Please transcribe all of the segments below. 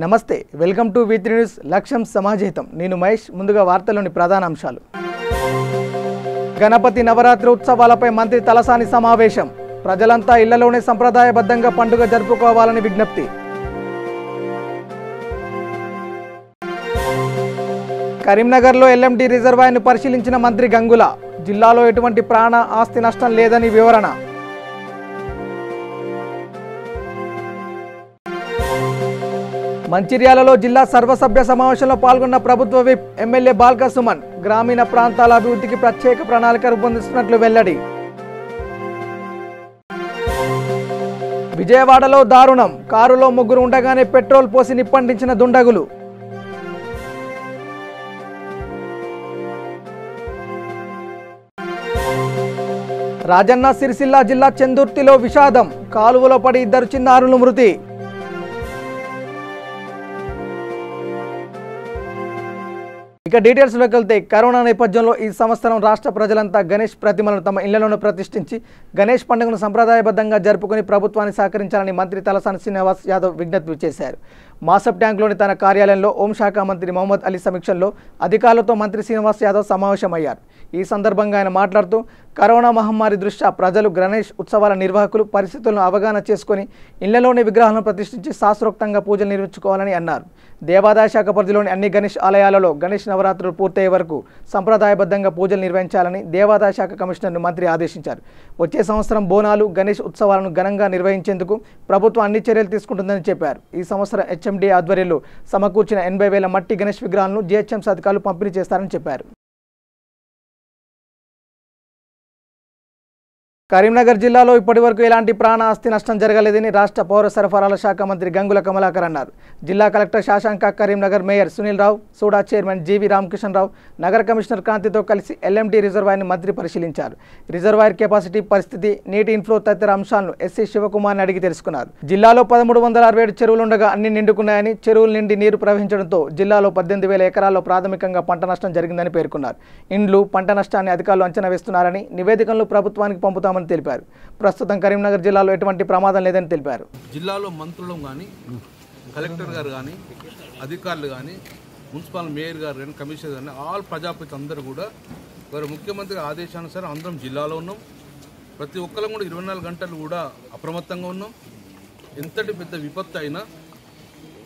నమస్తే, welcome to V3 news. లక్ష్యం సమాజహితం. నేను మహేష్. ముందుగా వార్తల్లోని ప్రధాన అంశాలు. గణపతి నవరాత్రి ఉత్సవాలపై మంత్రి తలసాని సమావేశం. ప్రజలంతా ఇళ్లలోనే సంప్రదాయబద్ధంగా పండుగ జరుపుకోవాలని విజ్ఞప్తి. కరీంనగర్లో LMD రిజర్వాయర్ను పరిశీలించిన మంత్రి గంగుల. జిల్లాలో ఎటువంటి ప్రాణ ఆస్తి నష్టం లేదని వివరణ. మంచిర్యాలలో జిల్లా సర్వసభ్య సమావేశంలో పాల్గొన్న ప్రభుత్వ విప్ ఎమ్మెల్యే బాల్క సుమన్. గ్రామీణ ప్రాంతాల అభివృద్ధికి ప్రత్యేక ప్రణాళిక రూపొందిస్తున్నట్లు వెల్లడి. విజయవాడలో దారుణం. కారులో ముగ్గురు ఉండగానే పెట్రోల్ పోసి నిప్పంటించిన దుండగులు. రాజన్న సిరిసిల్ల జిల్లా చెందుర్తిలో విషాదం. కాలువలో పడి ఇద్దరు చిన్నారులు మృతి. ఇక డీటెయిల్స్లోకి వెళ్తే, కరోనా నేపథ్యంలో ఈ సంవత్సరం రాష్ట్ర ప్రజలంతా గణేష్ ప్రతిమలను తమ ఇళ్లలోనే ప్రతిష్ఠించి గణేష్ పండుగను సంప్రదాయబద్ధంగా జరుపుకుని ప్రభుత్వాన్ని సహకరించాలని మంత్రి తలసాని శ్రీనివాస్ యాదవ్ విజ్ఞప్తి చేశారు. మాసప్ ట్యాంక్లోని తన కార్యాలయంలో హోంశాఖ మంత్రి మహమ్మద్ అలీ సమీక్షంలో అధికారులతో మంత్రి శ్రీనివాస్ యాదవ్ సమావేశమయ్యారు. ఈ సందర్భంగా ఆయన మాట్లాడుతూ, కరోనా మహమ్మారి దృష్ట్యా ప్రజలు గణేష్ ఉత్సవాల నిర్వాహకులు పరిస్థితులను అవగాహన చేసుకుని ఇళ్లలోని విగ్రహాలను ప్రతిష్ఠించి శాస్త్రోక్తంగా పూజలు నిర్వహించుకోవాలని అన్నారు. దేవాదాయ శాఖ పరిధిలోని అన్ని గణేష్ ఆలయాలలో గణేష్ నవరాత్రులు పూర్తయ్యే వరకు సంప్రదాయబద్ధంగా పూజలు నిర్వహించాలని దేవాదాయ శాఖ కమిషనర్ను మంత్రి ఆదేశించారు. వచ్చే సంవత్సరం బోనాలు, గణేష్ ఉత్సవాలను ఘనంగా నిర్వహించేందుకు ప్రభుత్వం అన్ని చర్యలు తీసుకుంటుందని చెప్పారు. ఈ సంవత్సరం HMD ఆధ్వర్యంలో సమకూర్చిన 80,000 మట్టి గణేష్ విగ్రహాలను GHMC అధికారులు పంపిణీ చేస్తారని చెప్పారు. కరీంనగర్ జిల్లాలో ఇప్పటివరకు ఎలాంటి ప్రాణ ఆస్తి నష్టం జరగలేదని రాష్ట్ర పౌర సరఫరాల శాఖ మంత్రి గంగుల కమలాకర్ అన్నారు. జిల్లా collector Shashanka, Karimnagar mayor Sunil Rao, SUDA chairman జీవి రామకిషన్ రావు, నగర కమిషనర్ కాంతితో కలిసి LMD రిజర్వాయర్ని మంత్రి పరిశీలించారు. రిజర్వాయర్ కెపాసిటీ, పరిస్థితి, నీటి ఇన్ఫ్లో తదితర అంశాలను SC శివకుమార్ని అడిగి తెలుసుకున్నారు. జిల్లాలో 1367 చెరువులుండగా అన్ని నిండుకున్నాయని, చెరువుల నుండి నీరు ప్రవహించడంతో జిల్లాలో 18,000 ఎకరాల్లో ప్రాథమికంగా పంట నష్టం జరిగిందని పేర్కొన్నారు. ఇండ్లు, పంట నష్టాన్ని అధికారులు అంచనా వేస్తున్నారని, నివేదికలను ప్రభుత్వానికి పంపుతామని తెలిపారు. ప్రస్తుతం కరీంనగర్ జిల్లాలో ఎటువంటి ప్రమాదం లేదని తెలిపారు. జిల్లాలో మంత్రులు కానీ, కలెక్టర్ గారు కానీ, అధికారులు కానీ, మున్సిపల్ మేయర్ గారు కానీ, కమిషనర్ కానీ, ఆల్ ప్రజాప్రతినిధులు అందరూ కూడా వారు ముఖ్యమంత్రి ఆదేశానుసారం అందరం జిల్లాలో ఉన్నాం. ప్రతి ఒక్కరం కూడా 24 గంటలు కూడా అప్రమత్తంగా ఉన్నాం. ఎంతటి పెద్ద విపత్తు అయినా,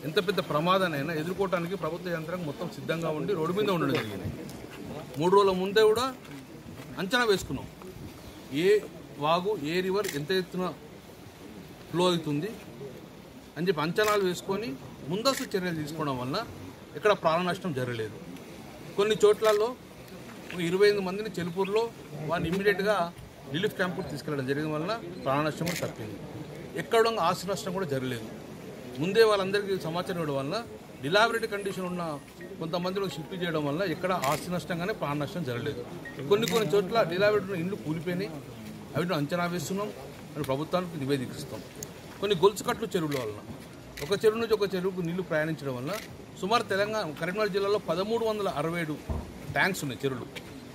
ఎంత పెద్ద ప్రమాదానైనా ఎదుర్కోవడానికి ప్రభుత్వ యంత్రాంగం మొత్తం సిద్ధంగా ఉండి రోడ్డు మీద ఉండడం జరిగింది. 3 రోజుల ముందే కూడా అంచనా వేసుకున్నాం. ఏ వాగు, ఏ రివర్ ఎంత ఎత్తున ఫ్లో అవుతుంది అని చెప్పి అంచనాలు వేసుకొని ముందస్తు చర్యలు తీసుకోవడం వల్ల ఎక్కడ ప్రాణ నష్టం జరగలేదు. కొన్ని చోట్లలో 25 మందిని చెలుపూరులో వారిని ఇమ్మీడియట్గా రిలీఫ్ క్యాంపుకు తీసుకెళ్లడం జరిగిన వల్ల ప్రాణ నష్టం కూడా తప్పింది. ఎక్కడ ఆస్తి నష్టం కూడా జరగలేదు. ముందే వాళ్ళందరికీ సమాచారం ఇవ్వడం వల్ల డిలాబిలిటీ కండిషన్ ఉన్న కొంతమందిలో షిఫ్ట్ చేయడం వల్ల ఎక్కడ ఆస్తి నష్టం కానీ ప్రాణ నష్టం జరగలేదు. కొన్ని చోట్ల డిలాబిలిటీ ఉన్న ఇండ్లు కూలిపోయినాయి. అవిటిని అంచనా వేస్తున్నాం అని ప్రభుత్వానికి నివేదిస్తాం. కొన్ని గొలుసుకట్లు చెరువుల వలన ఒక చెరువు నుంచి ఒక చెరువుకు నీళ్లు ప్రయాణించడం వల్ల సుమారు కరీంనగర్ జిల్లాలో 1367 ట్యాంక్స్ ఉన్నాయి చెరువులు.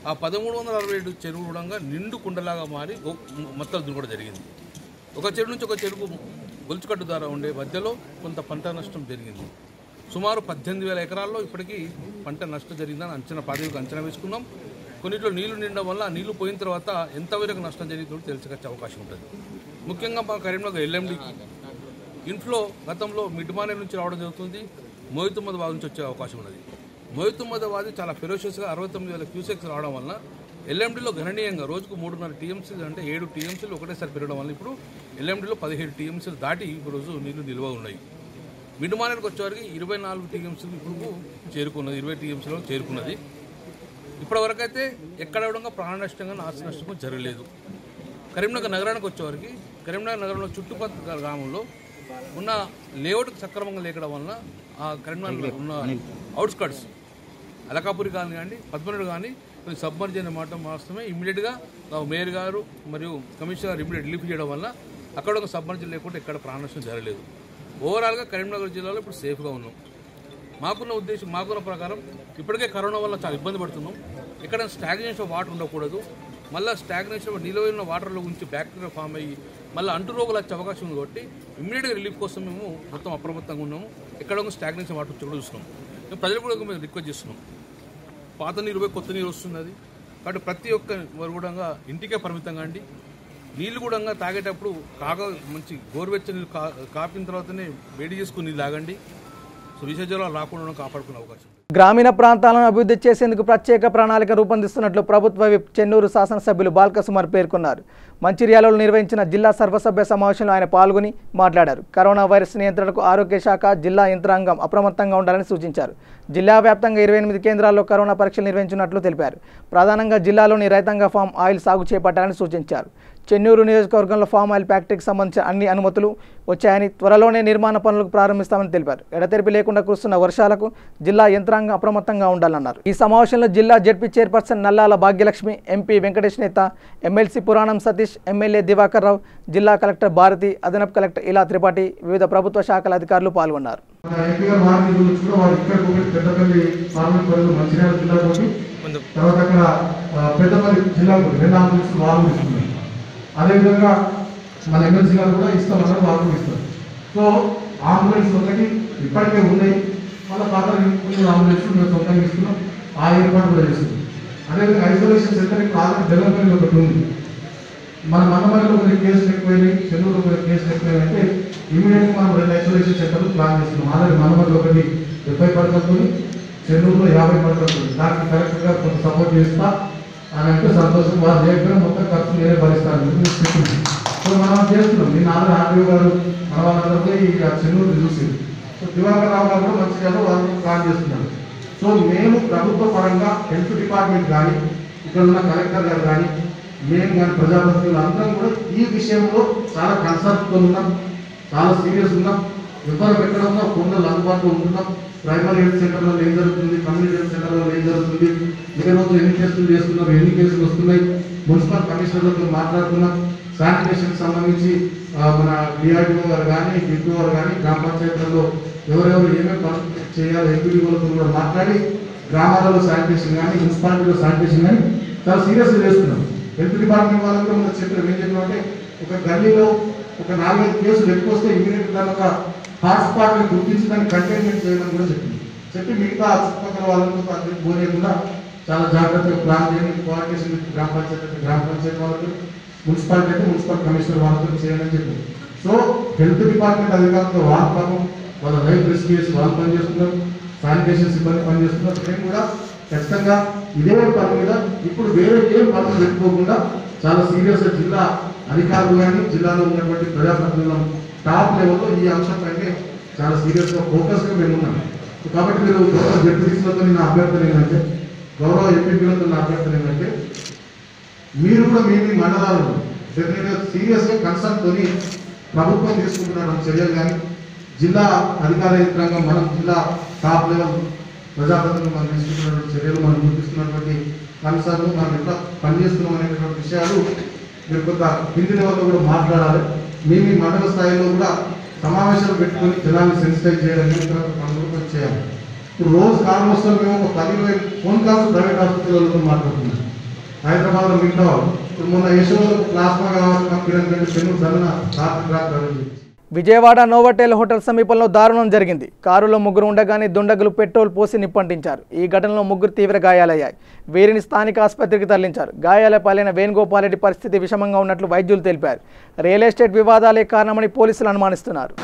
ఆ 1367 చెరువులు కూడా నిండు కుండలాగా మారి మొత్తం కూడా జరిగింది. ఒక చెరువు నుంచి ఒక చెరువుకు గొలుసుకట్టు ద్వారా ఉండే మధ్యలో కొంత పంట నష్టం జరిగింది. సుమారు 18,000 ఎకరాల్లో ఇప్పటికీ పంట నష్టం జరిగిందని ప్రాథమిక అంచనా వేసుకున్నాం. కొన్నిట్లో నీళ్లు నిండడం వల్ల నీళ్లు పోయిన తర్వాత ఎంతవరకు నష్టం జరిగిందో తెలుసుకొచ్చే అవకాశం ఉంటుంది. ముఖ్యంగా మా కరీంనగర్ LMDకి ఇన్ఫ్లో గతంలో మిడ్మానే నుంచి రావడం జరుగుతుంది. మోయితుమ్మద వాది నుంచి వచ్చే అవకాశం ఉన్నది. మోయితుమ్మద వాది చాలా ఫెరోషియస్గా 69,000 క్యూసెక్స్ రావడం వల్ల LMDలో గణనీయంగా రోజుకు 3.5 TMC అంటే 7 TMCలు ఒకటేసారి పెరగడం వల్ల ఇప్పుడు LMDలో 17 TMCలు దాటి ఈరోజు నీళ్లు నిల్వ ఉన్నాయి. మిడ్మానేకి వచ్చేవారికి 24 TMCలు ఇప్పుడు చేరుకున్నది, 20 TMCలో చేరుకున్నది. ఇప్పటివరకు అయితే ఎక్కడ కూడా ప్రాణ నష్టంగా, ఆస్తి నష్టంగా జరగలేదు. కరీంనగర్ నగరానికి వచ్చేవారికి కరీంనగర్ నగరంలో చుట్టుపక్కల గ్రామంలో ఉన్న లేఅవుట్ సక్రమంగా లేకడం వలన ఆ కరీంనగర్ ఉన్న అవుట్స్కట్స్ అలకాపురి కానీ, పద్మనాడు కానీ కొన్ని సబ్మర్జ్ అనే మాట వాస్తవమే. ఇమ్మీడియట్గా మేయర్ గారు మరియు కమిషనర్ గారు ఇమ్మీడియట్ రిలీఫ్ చేయడం వల్ల అక్కడ ఒక సబ్మర్జ్ లేకుండా ఎక్కడ ప్రాణ నష్టం జరగలేదు. ఓవరాల్గా కరీంనగర్ జిల్లాలో ఇప్పుడు సేఫ్గా ఉన్నాం. మాకున్న ప్రకారం ఇప్పటికే కరోనా వల్ల చాలా ఇబ్బంది పడుతున్నాం. ఇక్కడ స్టాగ్నేషన్ ఆఫ్ వాటర్ ఉండకూడదు. మళ్ళీ స్టాగ్నేషన్ నిలవైన వాటర్లో ఉంచి బ్యాక్టీరియా ఫామ్ అయ్యి మళ్ళీ అంటు రోగులు వచ్చే అవకాశం ఉంది కాబట్టి ఇమ్మీడియట్గా రిలీఫ్ కోసం మేము మొత్తం అప్రమత్తంగా ఉన్నాము. ఎక్కడ స్టాగ్నేషన్ వాటర్ వచ్చి కూడా చూస్తున్నాం. మేము ప్రజలు కూడా మేము రిక్వెస్ట్ చేస్తున్నాం, పాత నీరు పోయి కొత్త నీరు వస్తున్నది కాబట్టి ప్రతి ఒక్క వారు కూడా ఇంటికే పరిమితంగా అండి. నీళ్ళు కూడా తాగేటప్పుడు మంచి గోరువెచ్చని నీళ్ళు కాపిన తర్వాతనే వేడి చేసుకుని నీళ్ళు తాగండి. సో విష జ్వరాలు రాకుండా కాపాడుకునే అవకాశం. గ్రామీణ ప్రాంతాలను అభివృద్ధి చేసేందుకు ప్రత్యేక ప్రణాళిక రూపొందిస్తున్నట్లు ప్రభుత్వ విప్ చెన్నూరు శాసనసభ్యులు బాల్కసుమార్ పేర్కొన్నారు. మంచిర్యాలలో నిర్వహించిన జిల్లా సర్వసభ్య సమావేశంలో ఆయన పాల్గొని మాట్లాడారు. కరోనా వైరస్ నియంత్రణకు ఆరోగ్య శాఖ, జిల్లా యంత్రాంగం అప్రమత్తంగా ఉండాలని సూచించారు. జిల్లా వ్యాప్తంగా 28 కేంద్రాల్లో కరోనా పరీక్షలు నిర్వహించినట్లు తెలిపారు. ప్రధానంగా జిల్లాలోని రైతాంగ ఫామ్ ఆయిల్ సాగు చేపట్టాలని సూచించారు. చెన్నూరు నియోజకవర్గంలో ఫామ్ ఆయిల్ ఫ్యాక్టరీకి సంబంధించిన అన్ని అనుమతులు వచ్చాయని, త్వరలోనే నిర్మాణ పనులకు ప్రారంభిస్తామని తెలిపారు. ఎడతెరిపి లేకుండా కురుస్తున్న వర్షాలకు జిల్లా యంత్రాంగం అప్రమత్తంగా ఉండాలన్నారు. ఈ సమావేశంలో జిల్లా జెడ్పీ చైర్పర్సన్ నల్లాల భాగ్యలక్ష్మి, ఎంపీ వెంకటేష్ నేత, ఎమ్మెల్సీ పురాణం సతీష్, ఎమ్మెల్యే దివాకర్ రావు, జిల్లా కలెక్టర్ భారతి, అదనపు కలెక్టర్ ఇలా త్రిపాఠి, వివిధ ప్రభుత్వ శాఖల అధికారులు పాల్గొన్నారు. అదేవిధంగా మన ఎమ్మెల్సీ గారు కూడా ఇస్తామన్నారు, వాళ్ళు కూడా ఇస్తారు. సో అంబులెన్స్ ఒకటి ఇప్పటికే ఉన్నాయి, మళ్ళీ పాత అంబులెన్స్ మేము సొంతంగా ఇస్తున్నాం, ఆ ఏర్పాటు కూడా చేస్తున్నాం. అదేవిధంగా ఐసోలేషన్ సెంటర్ ఇప్పుడు ఆల్రెడీ డెవలప్మెంట్ ఒకటి ఉంది. మన మండపంలో కొన్ని కేసులు ఎక్కువైనాయి, చెన్నూరులో కొన్ని కేసులు ఎక్కువైనాయంటే ఇమీడియట్గా మనం 2 ఐసోలేషన్ సెంటర్లు ప్లాన్ చేస్తున్నాం. ఆల్రెడీ మండపంలో ఒకటి 70 పడకలు, చెన్నూరులో 50 పడకలు. దానికి కరెక్ట్ గా కొంత సపోర్ట్ చేస్తా అని అంటే సంతోషం. వాళ్ళు చేయకపోయినా మొత్తం ఖర్చు నేనే భరిస్తాను. సో మనం చేస్తున్నాం. నేను ఆల్రెడీ ఆర్డీఓ గారు మన వాళ్ళందరితో ఈ చెన్నూరు చూసి, సో దివాకర్ రావు గారు కూడా మంచిగా వాళ్ళు ప్లాన్ చేస్తున్నారు. సో మేము ప్రభుత్వ పరంగా హెల్త్ డిపార్ట్మెంట్ కానీ, ఇక్కడ ఉన్న కలెక్టర్ గారు కానీ, మేము కానీ ప్రజాప్రతినిధులు అందరం కూడా ఈ విషయంలో చాలా కన్సర్న్తో ఉన్నాం, చాలా సీరియస్ ఉన్నాం. ఎవరు పెట్టడంలో ఫోన్లలో అందుబాటులో ఉంటున్నాం. ప్రైమరీ హెల్త్ సెంటర్లో ఏం జరుగుతుంది, కమ్యూనిటీ హెల్త్ సెంటర్లో ఏం జరుగుతుంది, ఏ రోజు ఎన్ని టెస్టులు చేస్తున్నారు, ఎన్ని కేసులు వస్తున్నాయి, మున్సిపల్ కమిషనర్లతో మాట్లాడుతున్నాం. శానిటేషన్ సంబంధించి మన డిఆర్డీఓ గారు కానీ, డిప్యూ గారు కానీ, గ్రామ పంచాయతీలలో ఎవరెవరు ఏమేమి పనులు చేయాలి, ఎంపీడీఓలతో కూడా మాట్లాడి గ్రామాలలో శానిటేషన్ కానీ, మున్సిపాలిటీలో శానిటేషన్ కానీ చాలా సీరియస్గా చేస్తున్నాం. హెల్త్ డిపార్ట్మెంట్ వాళ్ళకి కూడా మనం చెప్పారు. ఏం చెప్పినామంటే ఒక గల్లీలో ఒక 4-5 కేసులు ఎక్కువ వస్తే ఇమీడియట్ దాని ఒక హాట్స్పాట్ని గుర్తించి దాన్ని కంటైన్మెంట్ చేయమని కూడా చెప్పి మిగతా చుట్టుపక్కల వాళ్ళతో పోలేకుండా చాలా జాగ్రత్తగా ప్లాన్ చేయండి. కోఆర్డినేషన్ గ్రామ పంచాయతీ వాళ్ళతో, మున్సిపాలిటీ అయితే మున్సిపల్ కమిషనర్ వాళ్ళతో చేయాలని చెప్పి. సో హెల్త్ డిపార్ట్మెంట్ అధికారులతో వాళ్ళ పాపం వాళ్ళ లైఫ్ రిస్క్ చేసి వాళ్ళు పనిచేస్తున్నారు, శానిటేషన్ సిబ్బంది పనిచేస్తున్నారు. మేము కూడా ఖచ్చితంగా ఇదే పని మీద ఇప్పుడు వేరే ఏం పనులు పెట్టుకోకుండా చాలా సీరియస్గా జిల్లా అధికారులు కానీ, జిల్లాలో ఉన్నటువంటి ప్రజాప్రతినిధుల టాప్ లెవెల్లో ఈ అంశంపైనే చాలా సీరియస్గా ఫోకస్గా మేము ఉన్నాం. కాబట్టి మీరు గౌరవ జడ్పీటీసీలతో నా అభ్యర్థన ఏంటంటే, గౌరవ ఎంపీలతో నా అభ్యర్థన ఏంటంటే, మీరు కూడా మీ మండలాలను సీరియస్గా కన్సర్న్తో ప్రభుత్వం తీసుకుంటున్న చర్యలు కానీ, జిల్లా అధికార యంత్రాంగం మనం జిల్లా టాప్ లెవెల్ ప్రజాప్రతినిధులు మనం తీసుకుంటున్నటువంటి చర్యలు, మనం గుర్తిస్తున్నటువంటి అంశాలు, మనం ఎట్లా పనిచేస్తున్నాం అనేటువంటి విషయాలు మీరు కొంత కింది లెవెల్లో కూడా మాట్లాడాలి. మీ మండల స్థాయిలో కూడా సమావేశాలు పెట్టుకొని జనాన్ని సెన్సిటైజ్ చేయడానికి పనులు చేయాలి. ఇప్పుడు రోజు కాలం వస్తే మేము ఒక 10-20 ఫోన్ కాల్స్ ప్రైవేట్ హాస్పిటల్లో మాట్లాడుతున్నాం. హైదరాబాద్లో మిగతా ఇప్పుడు మొన్న యశోలో ప్లాస్మా కావాలి చెన్నూరు సన్న రాత్రి విజయవాడ నోవోటెల్ హోటల్ సమీపంలో దారుణం జరిగింది. కారులో 3 ఉండగానే దుండగులు పెట్రోల్ పోసి నిప్పంటించారు. ఈ ఘటనలో 3 తీవ్ర గాయాలయ్యాయి. వీరిని స్థానిక ఆసుపత్రికి తరలించారు. గాయాల పాలైన వేణుగోపాల్ రెడ్డి పరిస్థితి విషమంగా ఉన్నట్లు వైద్యులు తెలిపారు. రియల్ ఎస్టేట్ వివాదాలే కారణమని పోలీసులు అనుమానిస్తున్నారు.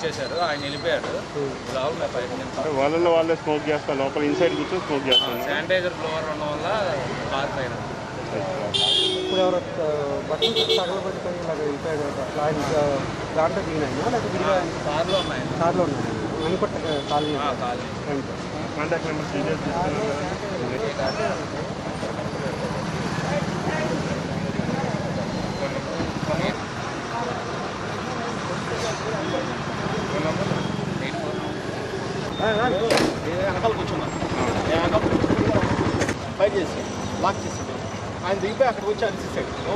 ఇచ్చేశారు, ఆయన వెళ్ళిపోయాడు. లోపల 5 నిమిషాలు వాళ్ళలో వాళ్ళే స్మోక్ చేస్తారు, లోపల ఇన్సైడ్ కూర్చొని స్మోక్ చేస్తారు. శానిటైజర్ ఫ్లోర్ ఉండడం వల్ల కార్ పైన ఇప్పుడు ఎవరో బట్టలు తగలబెట్టుకొని ఇలాగ వెళ్ళిపోయాడు కదా, ఆయన దాంట్లో దిగినాయన లేకపోతే కార్లో ఉన్నాయి. కార్లో ఉన్నాయి అనుకుంట కాలనీ కాంటాక్ట్ నెంబర్ డీటెయిల్స్ వెనకాల కూర్చున్నాను. ఫైట్ చేసి లాక్ చేసాడు. ఆయన దిగిపోయి అక్కడ వచ్చి అరిచేసాడు. ఓ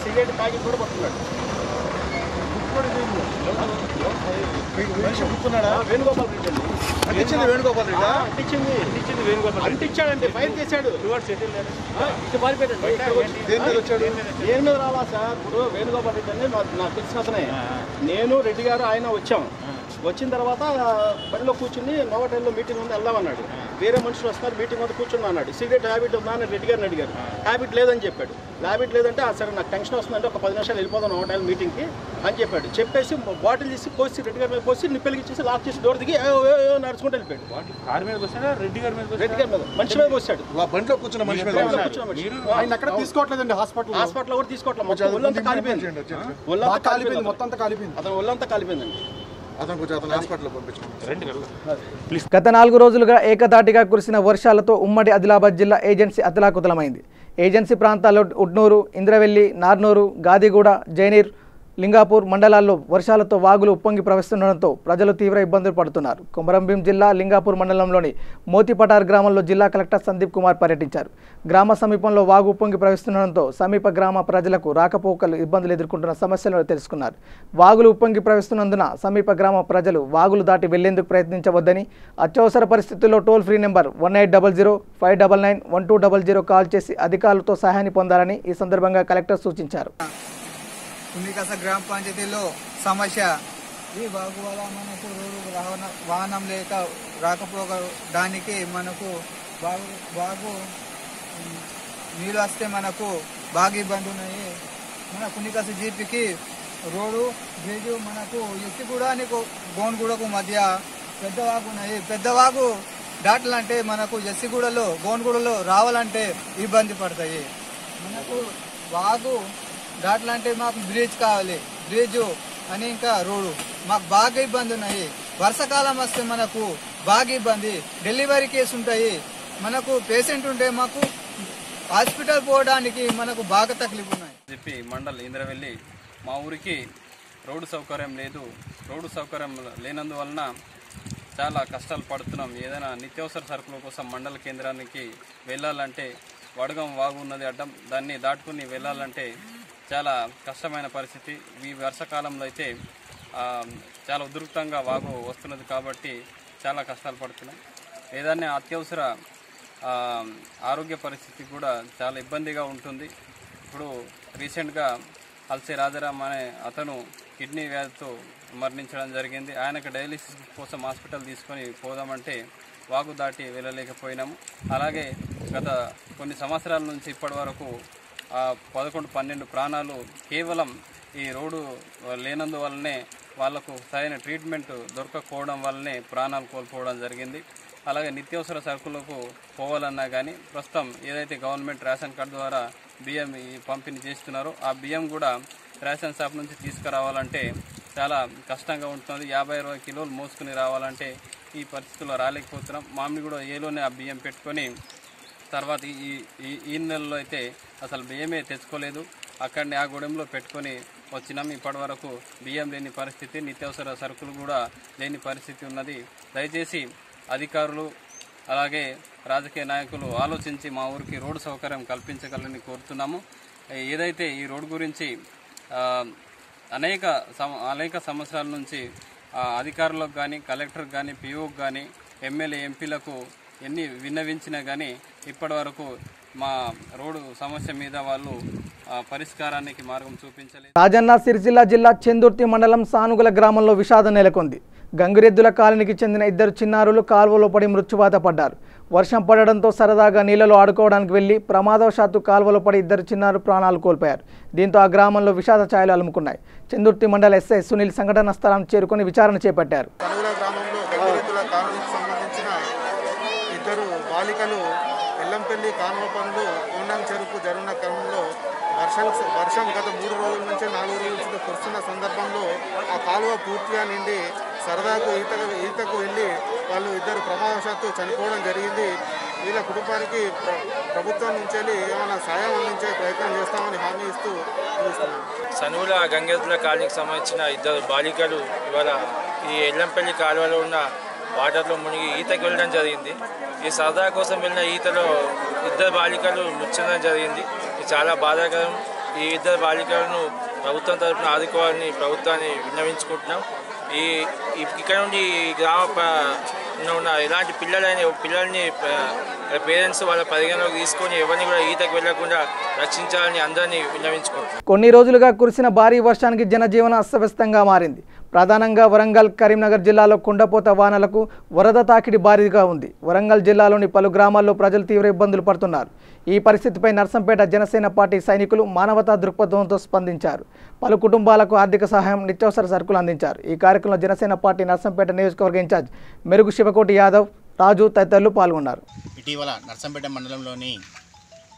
సిగరెట్ ప్యాకెట్ కూడా పట్టుకున్నాడు. కూర్చున్నాడా? వేణుగోపాల్ రెడ్డి అండి. అంటించింది వేణుగోపాల్ రెడ్డి. అంటించింది వేణుగోపాల్ రెడ్డి. అంటించాడంటే ఫైర్ చేశాడు. ఇటు పారిపోయాడు. దేని మీద రాలా సార్? ఇప్పుడు వేణుగోపాల్ రెడ్డి అని నాకు తెలిసిన అతనే. నేను రెడ్డి గారు ఆయన వచ్చాము. వచ్చిన తర్వాత బండిలో కూర్చుని నోవటైల్లో మీటింగ్ ఉంది వెళ్దామన్నాడు. వేరే మనుషులు వస్తారు, మీటింగ్ వద్ద కూర్చున్నా అన్నాడు. సిగరెట్ హ్యాబిట్ ఉందా అని రెడ్డి గారిని అడిగారు. హ్యాబిట్ లేదని చెప్పాడు. హ్యాబిట్ లేదంటే సరే నాకు టెన్షన్ వస్తుందంటే ఒక 10 నిమిషాలు వెళ్ళిపోదాం నోవటైల్ మీటింగ్కి అని చెప్పాడు. చెప్పేసి బాటిల్ తీసి పోసి రెడ్డి గారి మీద పోసి నిప్పెలిగిచ్చేసి లాక్ చేసి డోర్ దిగి నడుచుకుంటూ వెళ్ళిపోయాడు. కార్ మీద వస్తాడా రెడ్డి గారి మీద? రెడ్డి గారి మీద మనిషి మీద పోసాడు. బండిలో కూర్చున్న మనిషి మీద ఆయన ఎక్కడ తీసుకోవట్లేదండి. హాస్పిటల్ కూడా తీసుకోవట్లేదు. మొత్తం ఒళ్ళంతా కాలిపోయింది. ఒళ్ళంతా కాలిపోయింది. మొత్తం అంతా కాలిపోయింది. అతను ఒళ్ళంతా కాలిపోయిందండి. గత 4 రోజులుగా ఏకధాటిగా కురిసిన వర్షాలతో ఉమ్మడి ఆదిలాబాద్ జిల్లా ఏజెన్సీ అతలాకుతలమైంది. ఏజెన్సీ ప్రాంతాల్లో ఉడ్నూరు, ఇంద్రవెల్లి, నార్నూరు, గాదిగూడ, జైనీర్, లింగాపూర్ మండలాల్లో వర్షాలతో వాగులు ఉప్పొంగి ప్రవహిస్తుండడంతో ప్రజలు తీవ్ర ఇబ్బందులు పడుతున్నారు. కొమరంభీం జిల్లా లింగాపూర్ మండలంలోని మోతిపటార్ గ్రామంలో జిల్లా కలెక్టర్ సందీప్ కుమార్ పర్యటించారు. గ్రామ సమీపంలో వాగు ఉప్పొంగి ప్రవహిస్తుండడంతో సమీప గ్రామ ప్రజలకు రాకపోకలు ఇబ్బందులు ఎదుర్కొంటున్న సమస్యలను తెలుసుకున్నారు. వాగులు ఉప్పొంగి ప్రవహిస్తున్నందున సమీప గ్రామ ప్రజలు వాగులు దాటి వెళ్లేందుకు ప్రయత్నించవద్దని, అత్యవసర పరిస్థితుల్లో టోల్ ఫ్రీ నెంబర్ 1800 599 1200 కాల్ చేసి అధికారులతో సహాయాన్ని పొందాలని ఈ సందర్భంగా కలెక్టర్ సూచించారు. కుండికాస గ్రామ పంచాయతీలో సమస్య ఈ వాగు వల్ల మనకు రోడ్డు వాహనం లేక రాకపోవడానికి మనకు బాగు నీళ్ళు వస్తే మనకు బాగా ఇబ్బంది ఉన్నాయి. మన కుండికాస జీపీకి రోడ్డు బ్రిడ్జు మనకు ఎస్సిగూడకు గోన్గూడకు మధ్య పెద్ద వాగు ఉన్నాయి. పెద్ద వాగు దాటాలంటే మనకు ఎస్సిగూడలో గోన్గూడలో రావాలంటే ఇబ్బంది పడతాయి. మనకు వాగు దాటాలంటే మాకు బ్రిడ్జ్ కావాలి, బ్రిడ్జ్ అని ఇంకా రోడ్డు మాకు బాగా ఇబ్బంది ఉన్నాయి. వర్షాకాలం వస్తే మనకు బాగా ఇబ్బంది. డెలివరీ కేసు ఉంటాయి, మనకు పేషెంట్ ఉంటే మాకు హాస్పిటల్ పోవడానికి మనకు బాగా తక్లీఫ్ ఉన్నాయి. చెప్పి మండల్ ఇంద్రవెల్లి మా ఊరికి రోడ్డు సౌకర్యం లేదు. రోడ్డు సౌకర్యం లేనందువలన చాలా కష్టాలు పడుతున్నాం. ఏదైనా నిత్యావసర సరుకుల కోసం మండల కేంద్రానికి వెళ్ళాలంటే వడగం వాగు ఉన్నది అడ్డం, దాన్ని దాటుకుని వెళ్ళాలంటే చాలా కష్టమైన పరిస్థితి. ఈ వర్షాకాలంలో అయితే చాలా ఉధృతంగా వాగు వస్తున్నది కాబట్టి చాలా కష్టాలు పడుతున్నాం. ఏదైనా అత్యవసర ఆరోగ్య పరిస్థితి కూడా చాలా ఇబ్బందిగా ఉంటుంది. ఇప్పుడు రీసెంట్గా అల్సే రాజారాం అనే అతను కిడ్నీ వ్యాధితో మరణించడం జరిగింది. ఆయనకు డయాలిసిస్ కోసం హాస్పిటల్ తీసుకొని పోదామంటే వాగు దాటి వెళ్ళలేకపోయినాము. అలాగే గత కొన్ని సంవత్సరాల నుంచి ఇప్పటి వరకు 11-12 ప్రాణాలు కేవలం ఈ రోడ్డు లేనందువల్లనే వాళ్లకు సరైన ట్రీట్మెంట్ దొరకకపోవడం వల్లనే ప్రాణాలు కోల్పోవడం జరిగింది. అలాగే నిత్యావసర సరుకులకు పోవాలన్నా కానీ ప్రస్తుతం ఏదైతే గవర్నమెంట్ రేషన్ కార్డు ద్వారా బియ్యం పంపిణీ చేస్తున్నారో ఆ బియ్యం కూడా రేషన్ షాప్ నుంచి తీసుకురావాలంటే చాలా కష్టంగా ఉంటుంది. 50-60 కిలోలు మోసుకుని రావాలంటే ఈ పరిస్థితుల్లో రాలేకపోతున్నాం. మామిడి కూడా ఏలోనే ఆ బియ్యం పెట్టుకొని తర్వాత ఈ నెలలో అయితే అసలు బియ్యమే తెచ్చుకోలేదు. అక్కడిని ఆ గూడెంలో పెట్టుకొని వచ్చినాం. ఇప్పటి వరకు బియ్యం లేని పరిస్థితి, నిత్యావసర సరుకులు కూడా లేని పరిస్థితి ఉన్నది. దయచేసి అధికారులు అలాగే రాజకీయ నాయకులు ఆలోచించి మా ఊరికి రోడ్డు సౌకర్యం కల్పించగలని కోరుతున్నాము. ఏదైతే ఈ రోడ్డు గురించి అనేక సంవత్సరాల నుంచి అధికారులకు కానీ, కలెక్టర్కి కానీ, పిఓకి కానీ, ఎమ్మెల్యే ఎంపీలకు ఎన్ని విన్నవించినా కానీ ఇప్పటి వరకు మా రోడ్డు సమస్య మీద వాళ్ళు పరిష్కారానికి మార్గం చూపించలేదు. రాజన్న సిరిసిల్ల జిల్లా చెందుర్తి మండలం సానుగుల గ్రామంలో విషాదం నెలకొంది. గంగిరెద్దుల కాలనీకి చెందిన 2 చిన్నారులు కాలువలో పడి మృత్యువాత పడ్డారు. వర్షం పడడంతో సరదాగా నీళ్లలో ఆడుకోవడానికి వెళ్లి ప్రమాదవశాత్తు కాల్వలో పడి ఇద్దరు చిన్నారులు ప్రాణాలు కోల్పోయారు. దీంతో ఆ గ్రామంలో విషాద ఛాయలు అలుముకున్నాయి. చందుర్తి మండల ఎస్ఐ సునీల్ సంఘటన స్థలానికి చేరుకుని విచారణ చేపట్టారు. గ్రామంలో గంగిరెద్దుల కాలనీకి సంబంధించిన ఇద్దరు బాలికలు ఎల్లంపల్లి కాలువ పనులు కోండం చెరుకు జరిగిన క్రమంలో వర్షం గత 3 రోజుల నుంచి 4 రోజుల నుంచి కురుస్తున్న సందర్భంలో ఆ కాలువ పూర్తిగా నిండి సరదాకు ఈతకు వెళ్ళి వాళ్ళు ఇద్దరు ప్రమాదవశాత్తు చనిపోవడం జరిగింది. వీళ్ళ కుటుంబానికి ప్రభుత్వం నుంచి ఏమైనా సాయం అందించే ప్రయత్నం చేస్తామని హామీ ఇస్తూ చూస్తున్నాం. సనువుల గంగిరెద్దుల కాలనీకి సంబంధించిన ఇద్దరు బాలికలు ఇవాళ ఈ ఎల్లంపల్లి కాలువలో ఉన్న వాటర్లో మునిగి ఈతకు వెళ్ళడం జరిగింది. ఈ సరదా కోసం వెళ్ళిన ఈతలో ఇద్దరు బాలికలు మృతి జరిగింది. ఇది చాలా బాధాకరం. ఈ ఇద్దరు బాలికలను ప్రభుత్వం తరఫున ఆదుకోవాలని ప్రభుత్వాన్ని విన్నవించుకుంటున్నాం. ఇక్కడ నుండి గ్రామంలో ఉన్న ఎలాంటి పిల్లల్ని పేరెంట్స్ వాళ్ళ పరిగణలోకి తీసుకొని ఎవరిని కూడా ఈతకు వెళ్లకుండా రక్షించాలని అందరినీ విన్నవించుకుంటున్నాం. కొన్ని రోజులుగా కురిసిన భారీ వర్షానికి జనజీవనం అస్తవ్యస్తంగా మారింది. ప్రధానంగా వరంగల్, కరీంనగర్ జిల్లాలో కుండపోత వానలకు వరద తాకిడి భారీగా ఉంది. వరంగల్ జిల్లాలోని పలు గ్రామాల్లో ప్రజలు తీవ్ర ఇబ్బందులు పడుతున్నారు. ఈ పరిస్థితిపై నర్సంపేట జనసేన పార్టీ సైనికులు మానవతా దృక్పథంతో స్పందించారు. పలు కుటుంబాలకు ఆర్థిక సహాయం, నిత్యావసర సరుకులు అందించారు. ఈ కార్యక్రమంలో జనసేన పార్టీ నర్సంపేట నియోజకవర్గ ఇన్ఛార్జ్ మెరుగు శివకోటి యాదవ్, రాజు తదితరులు పాల్గొన్నారు. ఇటీవల నర్సంపేట మండలంలోని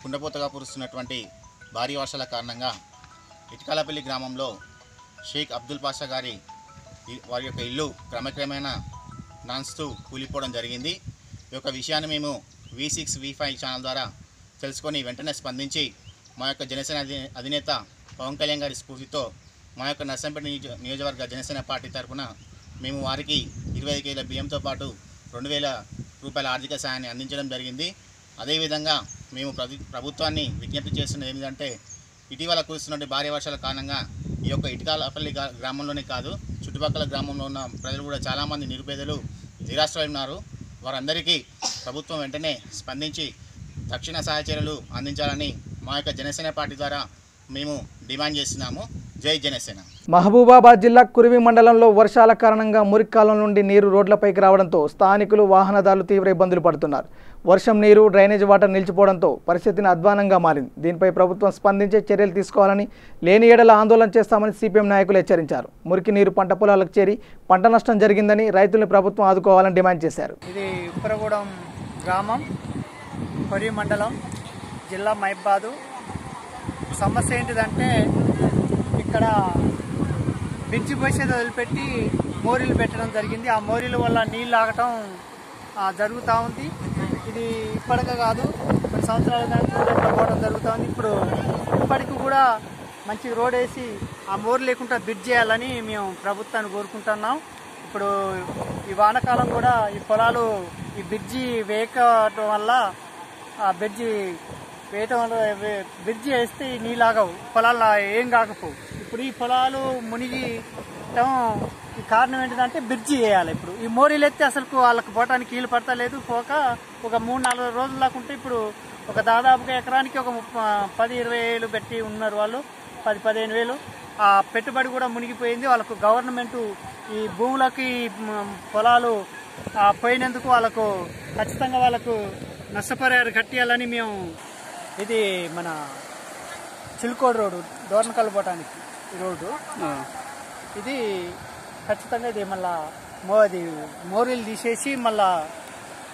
కుండపోతగా కురుస్తున్నటువంటి భారీ వర్షాల కారణంగా ఇటుకాలపల్లి గ్రామంలో షేక్ అబ్దుల్ పాషా గారి వారి యొక్క ఇల్లు క్రమక్రమేణా నాన్స్తూ కూలిపోవడం జరిగింది. ఈ యొక్క విషయాన్ని మేము V6 V5 ఛానల్ ద్వారా తెలుసుకొని వెంటనే స్పందించి మా యొక్క జనసేన అధినేత పవన్ కళ్యాణ్ గారి స్ఫూర్తితో మా యొక్క నర్సంపేట నియోజకవర్గ జనసేన పార్టీ తరఫున మేము వారికి 25 కేజీల బియ్యంతో పాటు 2000 రూపాయల ఆర్థిక సాయాన్ని అందించడం జరిగింది. అదేవిధంగా మేము ప్రభుత్వాన్ని విజ్ఞప్తి చేస్తున్నది ఏమిటంటే ఇటీవల కురుస్తున్న భారీ వర్షాల కారణంగా ఈ యొక్క ఇటుకాలపల్లి గ్రామంలోనే కాదు, చుట్టుపక్కల గ్రామంలో ఉన్న ప్రజలు కూడా చాలామంది నిరుపేదలు నిరాశ్రయులు ఉన్నారు. వారందరికీ ప్రభుత్వం వెంటనే స్పందించి తక్షణ సహాయ చర్యలు అందించాలని మా యొక్క జనసేన పార్టీ ద్వారా మేము డిమాండ్ చేస్తున్నాము. జై జనసేన. మహబూబాబాద్ జిల్లా కురివి మండలంలో వర్షాల కారణంగా మురికాలం నుండి నీరు రోడ్లపైకి రావడంతో స్థానికులు, వాహనదారులు తీవ్ర ఇబ్బందులు పడుతున్నారు. వర్షం నీరు, డ్రైనేజ్ వాటర్ నిలిచిపోవడంతో పరిస్థితిని అధ్వానంగా మారింది. దీనిపై ప్రభుత్వం స్పందించే చర్యలు తీసుకోవాలని, లేని ఏడల ఆందోళన చేస్తామని సిపిఎం నాయకులు హెచ్చరించారు. మురికి నీరు పంట పొలాలకు చేరి పంట నష్టం జరిగిందని రైతుల్ని ప్రభుత్వం ఆదుకోవాలని డిమాండ్ చేశారు. ఇది ఉప్పరగూడెం గ్రామం, కురివి మండలం, జిల్లా మహబూబాబాద్. సమస్య ఏంటిదంటే ఇక్కడ బ్రిడ్జి పోసేది వదిలిపెట్టి మోరీలు పెట్టడం జరిగింది. ఆ మోరీల వల్ల నీళ్ళు ఆగటం జరుగుతూ ఉంది. ఇది ఇప్పటికే కాదు, కొన్ని సంవత్సరాల దాకా పోవడం జరుగుతూ ఉంది. ఇప్పటికి కూడా మంచి రోడ్ వేసి ఆ మోరీ లేకుండా బ్రిడ్జ్ చేయాలని మేము ప్రభుత్వాన్ని కోరుకుంటున్నాం. ఇప్పుడు ఈ వానాకాలం కూడా ఈ పొలాలు ఈ బ్రిడ్జి వేయటం వల్ల ఆ బ్రిడ్జి వేస్తే నీళ్ళు ఆగవు, పొలాల్లో ఏం కాకపోవు. ఇప్పుడు ఈ పొలాలు మునిగిటం ఈ కారణం ఏంటంటే బ్రిడ్జి వేయాలి. ఇప్పుడు ఈ మోరీలు ఎత్తే అసలు వాళ్ళకి పోవటానికి వీలు పడతలేదు. పోక ఒక 3-4 రోజుల దాకా ఉంటే ఇప్పుడు ఒక దాదాపుగా ఎకరానికి ఒక 10-20 వేలు పెట్టి ఉన్నారు వాళ్ళు, 10-15 వేలు. ఆ పెట్టుబడి కూడా మునిగిపోయింది. వాళ్ళకు గవర్నమెంట్ ఈ భూములకి పొలాలు పోయినందుకు వాళ్ళకు ఖచ్చితంగా వాళ్ళకు నష్టపరిహారం కట్టియాలని మేము. ఇది మన చిలుకోడు రోడ్డు, దోర్నకల్ పోవటానికి ఈ రోడ్డు ఇది ఖచ్చితంగా ఇది మళ్ళా మోరీలు తీసేసి మళ్ళా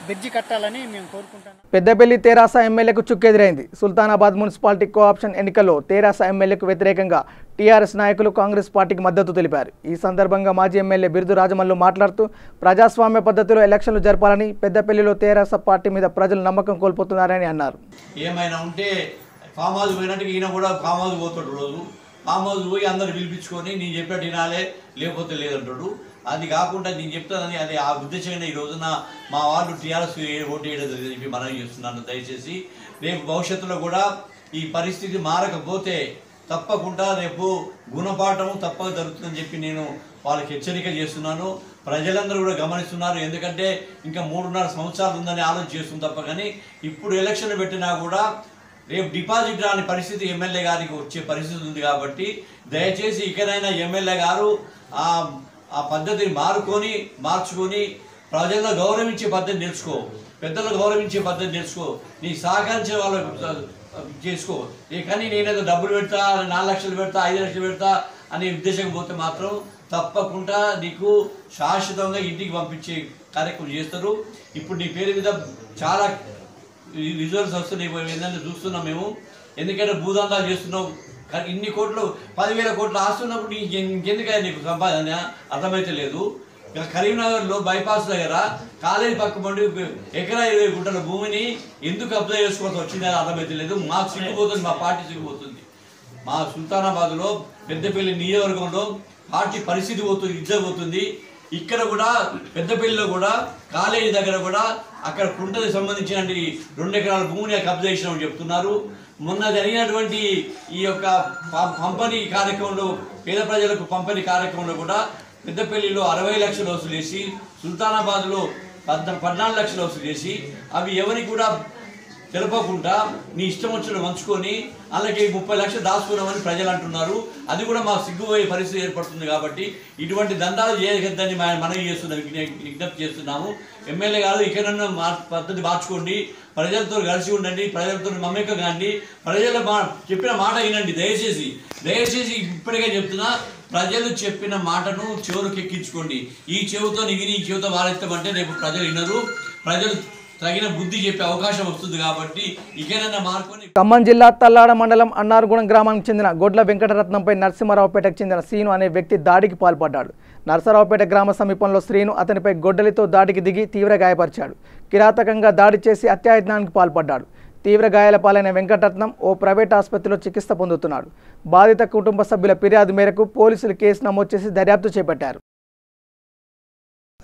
బ్రిడ్జి కట్టాలని మేము కోరుకుంటున్నాం. పెద్దపల్లి తెరాస ఎమ్మెల్యేకు చుక్కెదురైంది. సుల్తానాబాద్ మున్సిపాలిటీ కోఆప్షన్ ఎన్నికల్లో తెరాస ఎమ్మెల్యేకు వ్యతిరేకంగా టీఆర్ఎస్ నాయకులు కాంగ్రెస్ పార్టీకి మద్దతు తెలిపారు. ఈ సందర్భంగా మాజీ ఎమ్మెల్యే బిరుదు రాజమల్లు మాట్లాడుతూ ప్రజాస్వామ్య పద్ధతిలో ఎలక్షన్లు జరపాలని, పెద్దపల్లిలో తెరాస పార్టీ మీద ప్రజలు నమ్మకం కోల్పోతున్నారని అన్నారు. ఏమైనా ఉంటే ఫామ్ హౌస్ పోయినట్టుగా ఈయన కూడా ఫామ్ హౌస్ పోతాడు. రోజు ఫామ్ హౌస్ పోయి అందరు పిలిపించుకొని నేను చెప్పినట్టు వినాలే, లేకపోతే లేదంటాడు. అది కాకుండా నేను చెప్తానని అది ఆ ఉద్దేశంగా ఈ రోజున మా వాళ్ళు టీఆర్ఎస్ ఓటు వేయడం చెప్పి మనం చేస్తున్నాను. దయచేసి రేపు భవిష్యత్తులో కూడా ఈ పరిస్థితి మారకపోతే తప్పకుండా రేపు గుణపాఠం తప్పక జరుగుతుందని చెప్పి నేను వాళ్ళకి హెచ్చరిక చేస్తున్నాను. ప్రజలందరూ కూడా గమనిస్తున్నారు. ఎందుకంటే ఇంకా 3.5 సంవత్సరాలు ఉందని ఆలోచన చేస్తుంది తప్ప. కానీ ఇప్పుడు ఎలక్షన్లు పెట్టినా కూడా రేపు డిపాజిట్ రాని పరిస్థితి ఎమ్మెల్యే గారికి వచ్చే పరిస్థితి ఉంది. కాబట్టి దయచేసి ఇకనైనా ఎమ్మెల్యే గారు ఆ పద్ధతిని మార్చుకొని ప్రజలను గౌరవించే పద్ధతి నేర్చుకో, పెద్దలను గౌరవించే పద్ధతి నేర్చుకో, నీ సహకరించే వాళ్ళు చేసుకో. కానీ నేనేదో డబ్బులు పెడతా, 4 లక్షలు పెడతా, 5 లక్షలు పెడతా అనే ఉద్దేశం పోతే మాత్రం తప్పకుండా నీకు శాశ్వతంగా ఇంటికి పంపించే కార్యక్రమం చేస్తారు. ఇప్పుడు నీ పేరు మీద చాలా రిజల్ట్స్ వస్తున్నాయి, ఏంటంటే చూస్తున్నాం మేము. ఎందుకంటే భూదందాలు చేస్తున్నావు, ఇన్ని కోట్లు 10,000 కోట్లు ఆస్తున్నప్పుడు ఇంకెందుకైనా నీకు సంపాదన అర్థమైతే లేదు. కరీంనగర్లో బైపాస్ దగ్గర కాలేజీ పక్క పండి ఎకరా 20 గుంటల భూమిని ఎందుకు కబ్జా చేసుకోవాల్సి వచ్చింది అని అర్థమైతే లేదు. మాకు సిగ్గుపోతుంది, మా పార్టీ సిగ్గుపోతుంది. మా సుల్తానాబాద్లో పెద్దపల్లి నియోజకవర్గంలో పార్టీ పరిస్థితి పోతుంది, ఇజ్జత్ పోతుంది. ఇక్కడ కూడా పెద్దపల్లిలో కూడా కాలేజీ దగ్గర కూడా అక్కడ కుంటకి సంబంధించిన 2 ఎకరాల భూమిని కబ్జా చేసినామని చెప్తున్నారు. మొన్న జరిగినటువంటి ఈ యొక్క పంపిణీ కార్యక్రమంలో, పేద ప్రజలకు పంపిణీ కార్యక్రమంలో కూడా పెద్దపల్లిలో 60 లక్షలు వసూలు చేసి, సుల్తానాబాద్లో 14 లక్షలు వసూలు చేసి, అవి ఎవరికి కూడా తెలపకుండా నీ ఇష్టం వచ్చిన మంచుకొని అలాగే 30 లక్షలు దాచుకున్నామని ప్రజలు అంటున్నారు. అది కూడా మాకు సిగ్గుపోయే పరిస్థితి ఏర్పడుతుంది. కాబట్టి ఇటువంటి దందాలు చేయగద్దని మనవి చేస్తున్నాం, విజ్ఞప్తి చేస్తున్నాము. ఎమ్మెల్యే గారు ఇకనన్నా పద్ధతి మార్చుకోండి, ప్రజలతో కలిసి ఉండండి, ప్రజలతో మమ్మకం కాండి, ప్రజలు చెప్పిన మాట వినండి. దయచేసి ఇప్పటికే చెప్తున్నా, ప్రజలు చెప్పిన మాటను చెవులకు ఎక్కించుకోండి. ఈ చెవుతో నిగిరి ఈ చెవుతో వారెత్తామంటే రేపు ప్రజలు వినరు. ప్రజలు తగిన బుద్ధి చెప్పే అవకాశం వస్తుంది. కాబట్టి ఇకనన్నా మార్కొని. ఖమ్మం జిల్లా తల్లాడ మండలం అన్నారగూడెం గ్రామానికి చెందిన గొడ్ల వెంకటరత్నంపై నరసింహారావుపేటకు చెందిన శ్రీను అనే వ్యక్తి దాడికి పాల్పడ్డాడు. నరసరావుపేట గ్రామ సమీపంలో శ్రీను అతనిపై గొడ్డలితో దాడికి దిగి తీవ్ర గాయపరిచాడు. కిరాతకంగా దాడి చేసి హత్యాయత్నానికి పాల్పడ్డాడు. తీవ్ర గాయాల పాలైన వెంకటరత్నం ఓ ప్రైవేట్ ఆసుపత్రిలో చికిత్స పొందుతున్నాడు. బాధిత కుటుంబ సభ్యుల ఫిర్యాదు మేరకు పోలీసులు కేసు నమోదు చేసి దర్యాప్తు చేపట్టారు.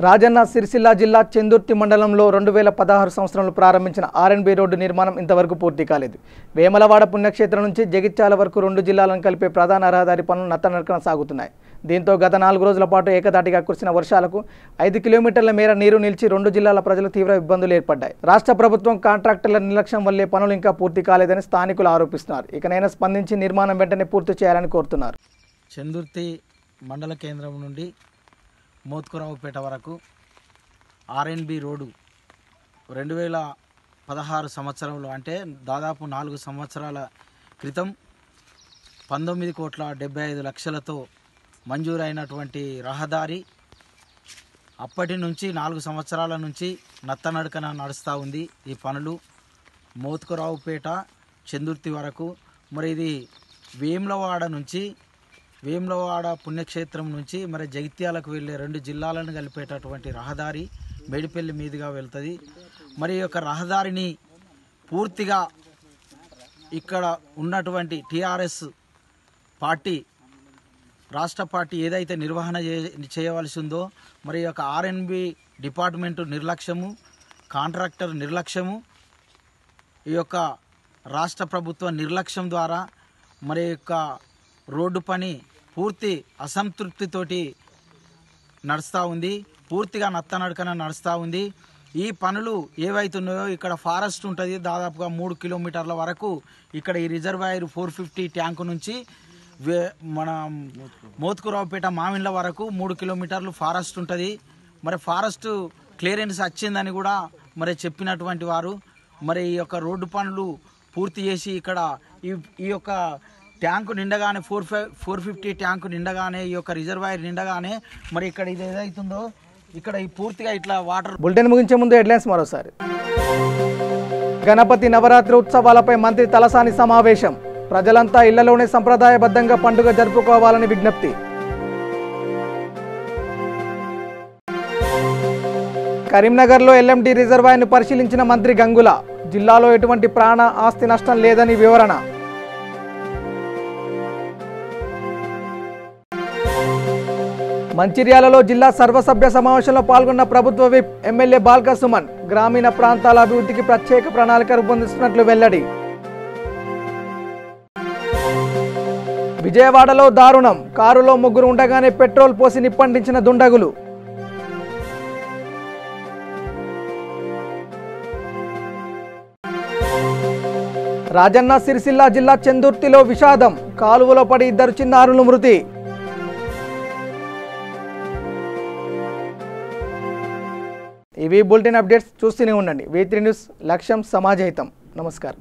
రాజన్న సిరిసిల్ల జిల్లా చెందుర్తి మండలంలో 2016 సంవత్సరంలో ప్రారంభించిన ఆర్ఎన్బి రోడ్డు నిర్మాణం ఇంతవరకు పూర్తి కాలేదు. వేమలవాడ పుణ్యక్షేత్రం నుంచి జగిత్యాల వరకు 2 జిల్లాలను కలిపే ప్రధాన రహదారి పనులు నత్తనడకన సాగుతున్నాయి. దీంతో గత 4 రోజుల పాటు ఏకధాటిగా కురిసిన వర్షాలకు 5 కిలోమీటర్ల మేర నీరు నిలిచి 2 జిల్లాల ప్రజలకు తీవ్ర ఇబ్బందులు ఏర్పడ్డాయి. రాష్ట్ర ప్రభుత్వం కాంట్రాక్టర్ల నిర్లక్ష్యం వల్లే పనులు ఇంకా పూర్తి కాలేదని స్థానికులు ఆరోపిస్తున్నారు. ఇకనైనా స్పందించి నిర్మాణం వెంటనే పూర్తి చేయాలని కోరుతున్నారు. చెందుర్తి మండల కేంద్రం నుండి మోత్కురావుపేట వరకు ఆర్ఎన్బి రోడ్డు 2016 సంవత్సరంలో, అంటే దాదాపు 4 సంవత్సరాల క్రితం 19,75,00,000తో మంజూరైనటువంటి రహదారి అప్పటి నుంచి 4 సంవత్సరాల నుంచి నత్తనడకన నడుస్తూ ఉంది ఈ పనులు. మోత్కురావుపేట చెందుర్తి వరకు. మరి ఇది వేములవాడ పుణ్యక్షేత్రం నుంచి మరి జగిత్యాలకు వెళ్ళే 2 జిల్లాలను కలిపేటటువంటి రహదారి మేడిపల్లి మీదుగా వెళ్తుంది. మరి యొక్క రహదారిని పూర్తిగా ఇక్కడ ఉన్నటువంటి టీఆర్ఎస్ పార్టీ, రాష్ట్ర పార్టీ ఏదైతే నిర్వహణ చేయవలసి ఉందో, మరి యొక్క ఆర్ఎన్బి డిపార్ట్మెంటు నిర్లక్ష్యము, కాంట్రాక్టర్ నిర్లక్ష్యము, ఈ యొక్క రాష్ట్ర ప్రభుత్వ నిర్లక్ష్యం ద్వారా మరి యొక్క రోడ్డు పని పూర్తి అసంతృప్తితోటి నడుస్తూ ఉంది. పూర్తిగా నత్తనడకన నడుస్తూ ఉంది. ఈ పనులు ఏవైతున్నాయో ఇక్కడ ఫారెస్ట్ ఉంటుంది, దాదాపుగా 3 కిలోమీటర్ల వరకు. ఇక్కడ ఈ రిజర్వాయర్ 450 ట్యాంకు నుంచి మన మోత్కురావుపేట మామిళ్ళ వరకు 3 కిలోమీటర్లు ఫారెస్ట్ ఉంటుంది. మరి ఫారెస్ట్ క్లియరెన్స్ వచ్చిందని కూడా మరి చెప్పినటువంటి వారు మరి ఈ యొక్క రోడ్డు పనులు పూర్తి చేసి ఇక్కడ ఈ యొక్క ట్యాంకు నిండగానే 450 ట్యాంకు నిండగానే, ఈ యొక్క రిజర్వాయర్ నిండగానే మరి ఇక్కడ ఇది ఏదైతుందో ఇక్కడ ఈ పూర్తిగా ఇట్లా వాటర్. బులెటిన్ ముగించే ముందు హెడ్లైన్స్ మరోసారి. గణపతి నవరాత్రి ఉత్సవాలపై మంత్రి తలసాని సమావేశం. ప్రజలంతా ఇళ్లలోనే సంప్రదాయబద్ధంగా పండుగ జరుపుకోవాలని విజ్ఞప్తి. కరీంనగర్లో ఎల్ఎండి రిజర్వాయర్ను పరిశీలించిన మంత్రి గంగుల. జిల్లాలో ఎటువంటి ప్రాణ ఆస్తి నష్టం లేదని వివరణ. మంచిర్యాలలో జిల్లా సర్వసభ్య సమావేశంలో పాల్గొన్న ప్రభుత్వ విప్ ఎమ్మెల్యే బాల్క సుమన్. గ్రామీణ ప్రాంతాల అభివృద్ధికి ప్రత్యేక ప్రణాళిక రూపొందిస్తున్నట్లు వెల్లడి. విజయవాడలో దారుణం. కారులో 3 ఉండగానే పెట్రోల్ పోసి నిప్పంటించిన దుండగులు. రాజన్న సిరిసిల్ల జిల్లా చెందుర్తిలో విషాదం. కాలువలో పడి 2 చిన్నారులు మృతి. ఇవి బులెటిన్ అప్డేట్స్ చూస్తూనే ఉండండి. V3 న్యూస్, లక్ష్యం సమాజహితం. నమస్కారం.